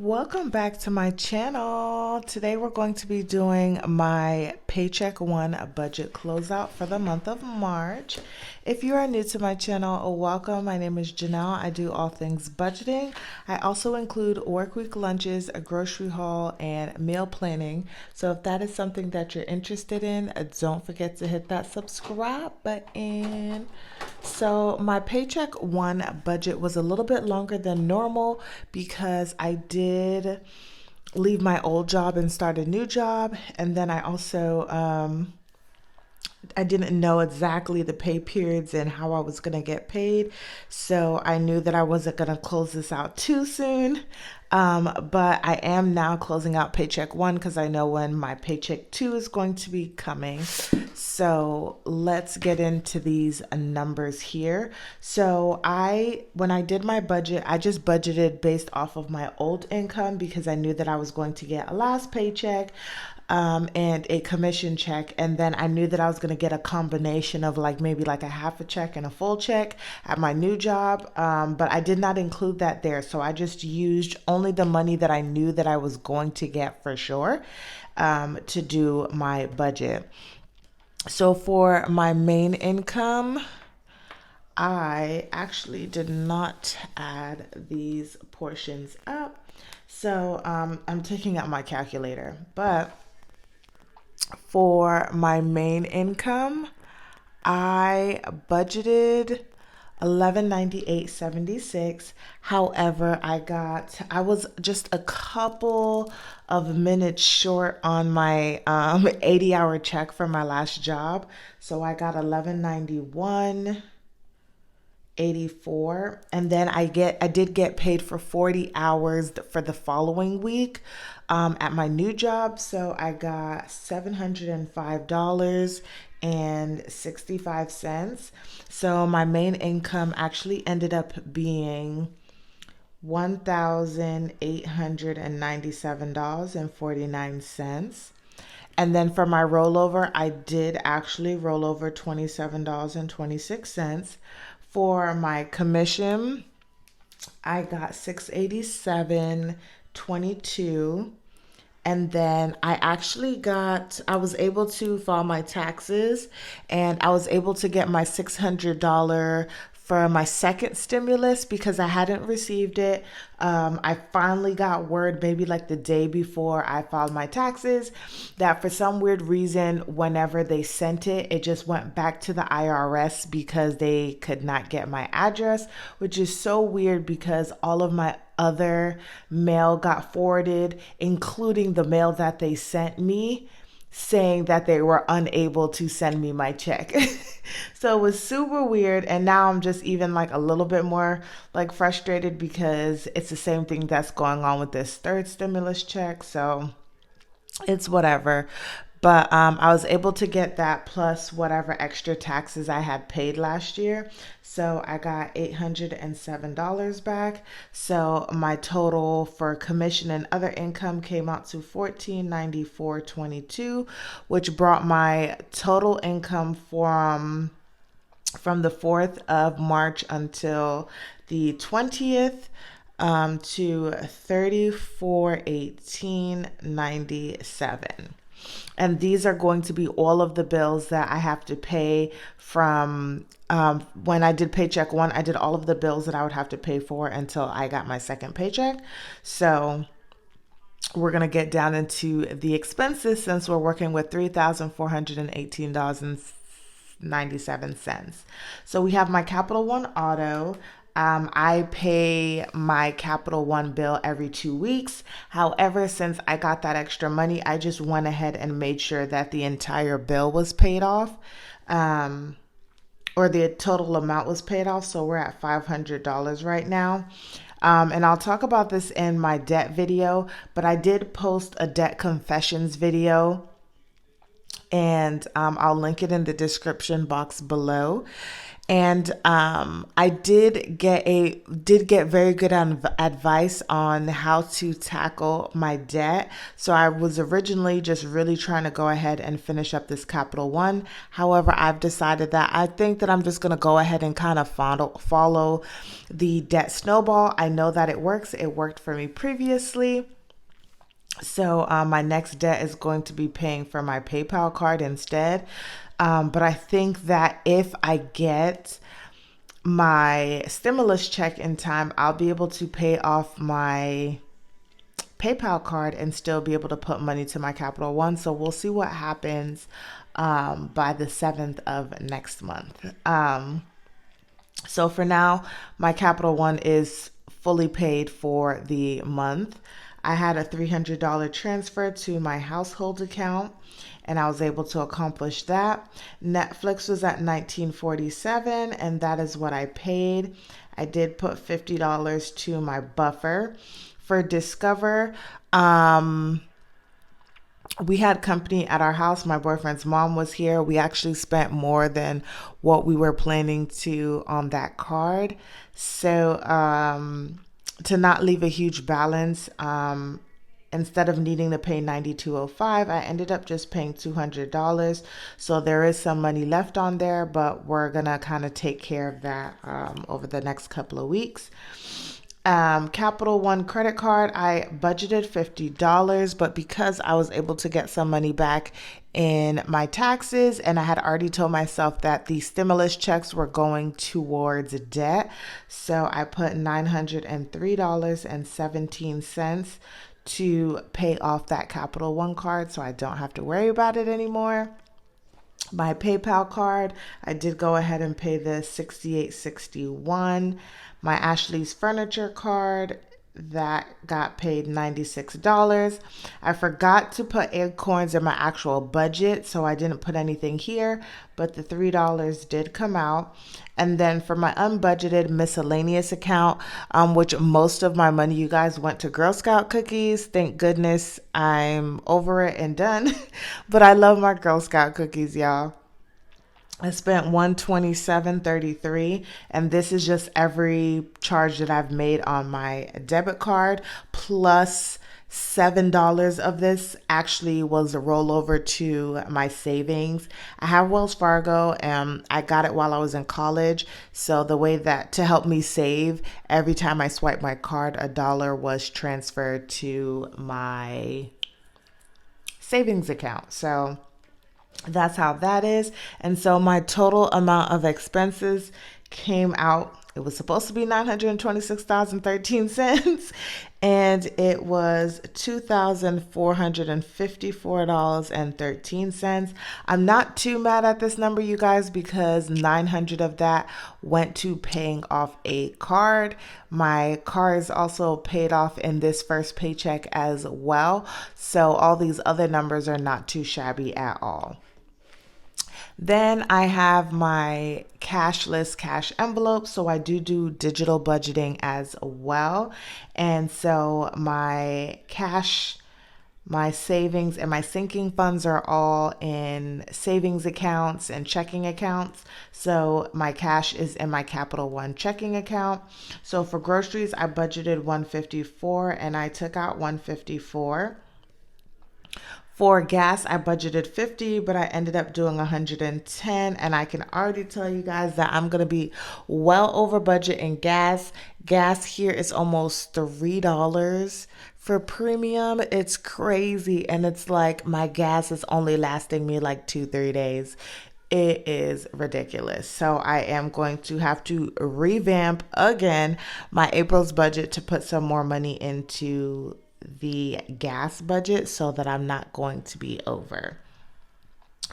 Welcome back to my channel. Today we're going to be doing my Paycheck One budget closeout for the month of March. If you are new to my channel, welcome. My name is Janelle. I do all things budgeting. I also include work week lunches, a grocery haul, and meal planning. So if that is something that you're interested in, don't forget to hit that subscribe button. So my Paycheck One budget was a little bit longer than normal because I did leave my old job and start a new job. And then I also, I didn't know exactly the pay periods and how I was going to get paid. So I knew that I wasn't going to close this out too soon. But I am now closing out Paycheck One because I know when my Paycheck Two is going to be coming. So let's get into these numbers here. So when I did my budget, I just budgeted based off of my old income because I knew that I was going to get a last paycheck and a commission check. And then I knew that I was going to get a combination of maybe a half a check and a full check at my new job. But I did not include that there. So I just used only the money that I knew that I was going to get for sure to do my budget. So for my main income, I actually did not add these portions up. So I'm taking out my calculator, but for my main income, I budgeted 1198.76. However, I was just a couple of minutes short on my 80-hour check for my last job. So I got 1191.84, and then I did get paid for 40 hours for the following week at my new job. So I got $705.65. So my main income actually ended up being $1,897.49. And then for my rollover, I did actually roll over $27.26. For my commission, I got $687.22. And then I was able to file my taxes, and I was able to get my $600 for my second stimulus because I hadn't received it. I finally got word maybe the day before I filed my taxes that for some weird reason, whenever they sent it, it just went back to the IRS because they could not get my address, which is so weird because all of my other mail got forwarded, including the mail that they sent me saying that they were unable to send me my check. So it was super weird. And now I'm just even a little bit more frustrated because it's the same thing that's going on with this third stimulus check. So it's whatever. But I was able to get that plus whatever extra taxes I had paid last year. So I got $807 back. So my total for commission and other income came out to $1494.22, which brought my total income from the 4th of March until the 20th to 3418.97. And these are going to be all of the bills that I have to pay from when I did Paycheck One. I did all of the bills that I would have to pay for until I got my second paycheck. So we're going to get down into the expenses since we're working with $3,418.97. So we have my Capital One Auto. I pay my Capital One bill every 2 weeks. However, since I got that extra money, I just went ahead and made sure that the entire bill was paid off, or the total amount was paid off. So we're at $500 right now. And I'll talk about this in my debt video, but I did post a debt confessions video, and I'll link it in the description box below. And I did get very good advice on how to tackle my debt. So I was originally just really trying to go ahead and finish up this Capital One. However, I've decided that I think that I'm just going to go ahead and kind of follow the debt snowball. I know that it works. It worked for me previously. So my next debt is going to be paying for my PayPal card instead. But I think that if I get my stimulus check in time, I'll be able to pay off my PayPal card and still be able to put money to my Capital One. So we'll see what happens by the 7th of next month. So for now, my Capital One is fully paid for the month. I had a $300 transfer to my household account and I was able to accomplish that. Netflix was at $19.47 and that is what I paid. I did put $50 to my buffer. For Discover, we had company at our house. My boyfriend's mom was here. We actually spent more than what we were planning to on that card. So, to not leave a huge balance, instead of needing to pay 92.05, I ended up just paying $200. So there is some money left on there, but we're gonna kind of take care of that over the next couple of weeks. Capital One credit card, I budgeted $50, but because I was able to get some money back in my taxes and I had already told myself that the stimulus checks were going towards debt, so I put $903.17 to pay off that Capital One card so I don't have to worry about it anymore. My PayPal card, I did go ahead and pay the $68.61. My Ashley's Furniture card, that got paid $96. I forgot to put Acorns in my actual budget, so I didn't put anything here, but the $3 did come out. And then for my unbudgeted miscellaneous account, which most of my money, you guys, went to Girl Scout cookies. Thank goodness I'm over it and done. But I love my Girl Scout cookies, y'all. I spent 127.33, and this is just every charge that I've made on my debit card plus $7 of this actually was a rollover to my savings. I have Wells Fargo and I got it while I was in college. So the way that to help me save, every time I swipe my card, $1 was transferred to my savings account. So that's how that is. And so my total amount of expenses came out. It was supposed to be $926,013, and it was $2,454.13. I'm not too mad at this number, you guys, because 900 of that went to paying off a card. My car is also paid off in this first paycheck as well. So all these other numbers are not too shabby at all. Then I have my cashless cash envelope. So I do digital budgeting as well. And so my cash, my savings, and my sinking funds are all in savings accounts and checking accounts. So my cash is in my Capital One checking account. So for groceries, I budgeted 154 and I took out 154. For gas, I budgeted 50, but I ended up doing 110. And I can already tell you guys that I'm going to be well over budget in gas. Gas here is almost $3 for premium. It's crazy. And it's like my gas is only lasting me like 2-3 days. It is ridiculous. So I am going to have to revamp again my April's budget to put some more money into the gas budget so that I'm not going to be over.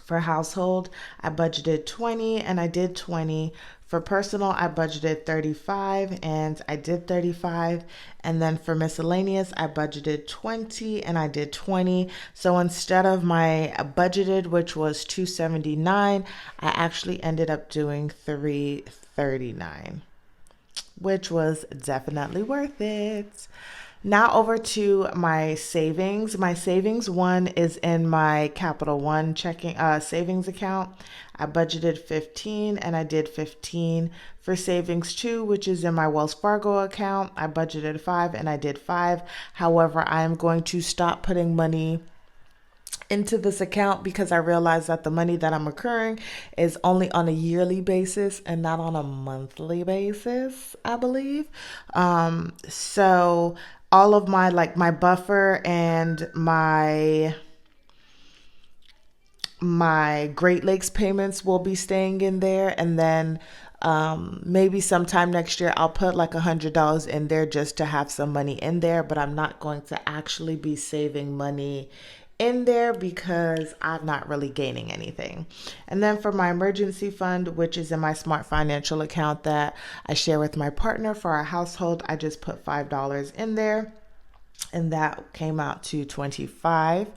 For household, I budgeted 20 and I did 20. For personal, I budgeted 35 and I did 35. And then for miscellaneous, I budgeted 20 and I did 20. So instead of my budgeted, which was 279, I actually ended up doing 339. which was definitely worth it. Now over to my savings. My savings one is in my Capital One checking savings account. I budgeted 15 and I did 15 for savings two, which is in my Wells Fargo account. I budgeted 5 and I did 5. However, I am going to stop putting money into this account because I realized that the money that I'm accruing is only on a yearly basis and not on a monthly basis, I believe. So all of my my buffer and my Great Lakes payments will be staying in there, and then maybe sometime next year I'll put like $100 in there just to have some money in there, but I'm not going to actually be saving money in there because I'm not really gaining anything. And then for my emergency fund, which is in my Smart Financial account that I share with my partner for our household, I just put $5 in there, and that came out to 25.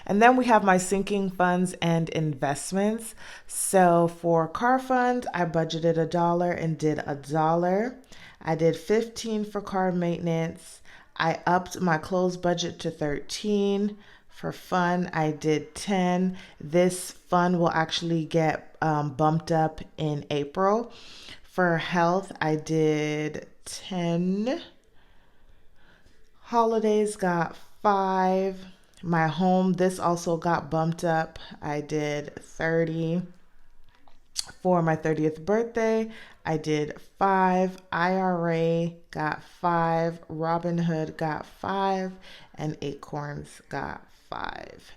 And then we have my sinking funds and investments. So for car fund, I budgeted $1 and did $1. I did 15 for car maintenance. I upped my clothes budget to 13. For fun, I did 10. This fund will actually get bumped up in April. For health, I did 10. Holidays got 5. My home, this also got bumped up. I did 30. For my 30th birthday, I did 5. IRA got 5. Robinhood got 5. And Acorns got 5.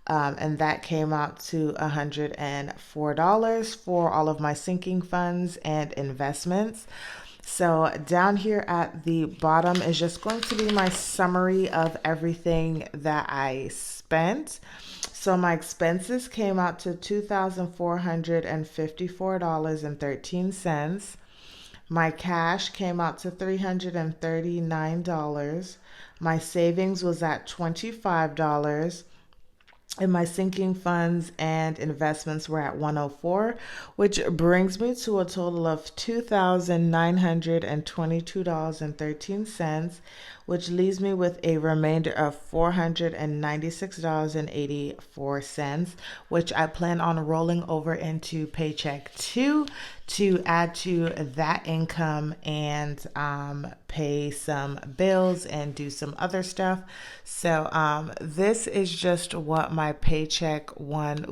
And that came out to $104 for all of my sinking funds and investments. So down here at the bottom is just going to be my summary of everything that I spent. So my expenses came out to $2,454.13. My cash came out to $339. My savings was at $25. And my sinking funds and investments were at 104, which brings me to a total of $2,922.13, which leaves me with a remainder of $496.84, which I plan on rolling over into Paycheck 2 to add to that income and pay some bills and do some other stuff. So this is just what my Paycheck One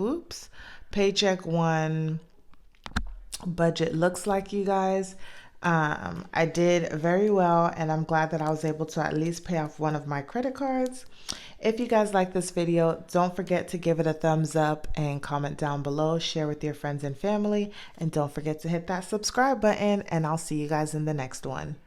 budget looks like, you guys. I did very well, and I'm glad that I was able to at least pay off one of my credit cards. If you guys like this video, don't forget to give it a thumbs up and comment down below, share with your friends and family, and don't forget to hit that subscribe button, and I'll see you guys in the next one.